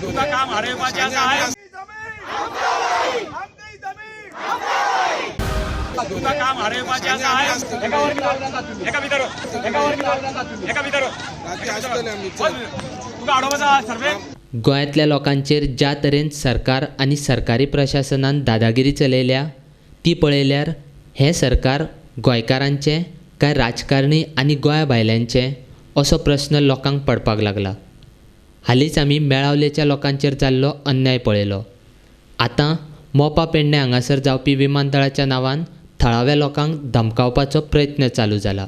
तुझं काम हरवपाचे काय? तुझं काम हरवपाचे काय? गोंयांतल्या लोकांचेर ज्या तरेन सरकार आनी सरकारी प्रशासनान दादागिरी चलयल्या ती पळयल्यार हें सरकार गोंयकारांचें काय राजकारणी आनी गोंया भायल्यांचें असो प्रस्न लोकांक पडपाक लागला. हालींच आमी मेळावलेच्या लोकांचेर जाल्लो अन्याय पळयलो. आतां मोपा पेडणे हांगासर जावपी विमानतळाच्या नांवान थळाव्या लोकांक धमकावपाचो प्रयत्न चालू जाला.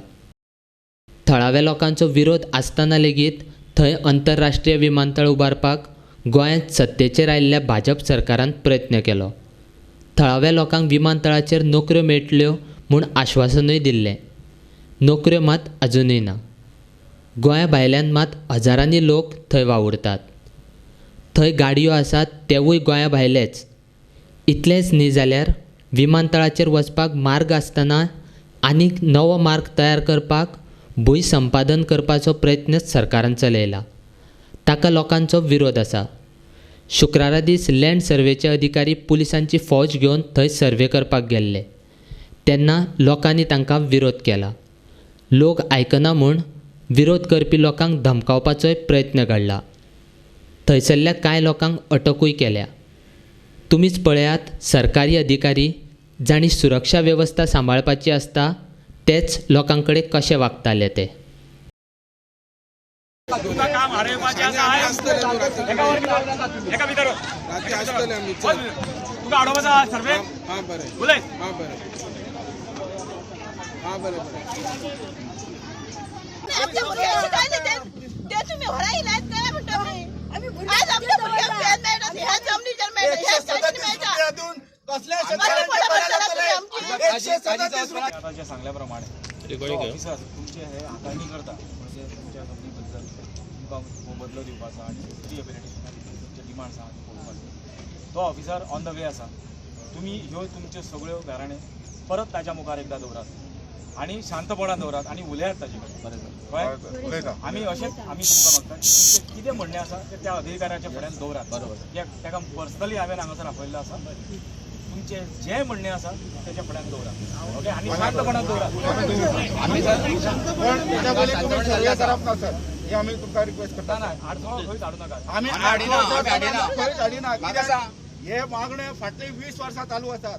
थळाव्या लोकांचो विरोध आसतना लेगीत थंय अंतरराष्ट्रीय विमानतळ उबारपाक गोंयांत सत्तेचेर आयिल्ल्या भाजप सरकारान प्रयत्न केलो. थळाव्या लोकांक विमानतळाचेर नोकऱ्यो मेळटल्यो म्हूण आश्वासनूय दिल्लें. नोकऱ्यो मात अजुनूय ना. गोंया भायल्यान मात हजारांनी लोक थंय वावुरतात. थंय गाडयो आसात तेवूय गोंया भायलेच. इतलेंच न्ही जाल्यार विमानतळाचेर वचपाक मार्ग आसतना आनीक नवो मार्ग तयार करपाक भूंय संपादन करपाचो प्रयत्न सरकारान चलयला. ताका लोकांचो विरोध आसा. शुक्रारा दीस लँड सर्वेचे अधिकारी पुलिसांची फौज घेवन थंय सर्वे करपाक गेल्ले तेन्ना लोकांनी तांकां विरोध केला. लोक आयकना म्हूण विरोध करपी लोकांक धमकावपाचोय प्रयत्न घडला. थंयसरल्या कांय लोकांक अटकूय केल्या. तुमीच पळयात सरकारी अधिकारी जांणी सुरक्षा वेवस्था सांबाळपाची आसता तेच लोकां कडेन कशे वागताले ते. तुझं काम हरवपाचे काय? तुका अडवचा सर्वे उलय. सांगल्याप्रमाणे ऑफिसर तुमचे हे हाताळणी करता म्हणजे तुमच्या कंपनीबद्दल तुमकां बदलो दिवपाचो आनी तुमचे डिमांड्स आसा पळोवपाचो तो ऑफिसर ऑन द वे आसा. तुमी ह्यो तुमच्यो सगळ्यो गाराणे परत ताच्या मुखार एकदां दवरात आनी शांतपणान दवरात आनी उलयात ताचे कडेन. कळ्ळें? आमी अशेंच आमी तुमकां मागता की तुमचें कितें म्हणणें आसा तें त्या अधिकाऱ्याच्या फुड्यान दवरात. बरोबर. ताका पर्सनली हांवें हांगासर आपयल्लो आसा. तुमचे जे म्हणणें आसा तेच्या फुड्यान दवरात. ओके आनी शांतपणान दवरात. हे आम्ही तुमकां रिक्वेस्ट करता. आडखळ खंयच हाडू नाका. आमी खंयच हाडिना. हे मागणे फाटली 20 वर्सां चालू आसात.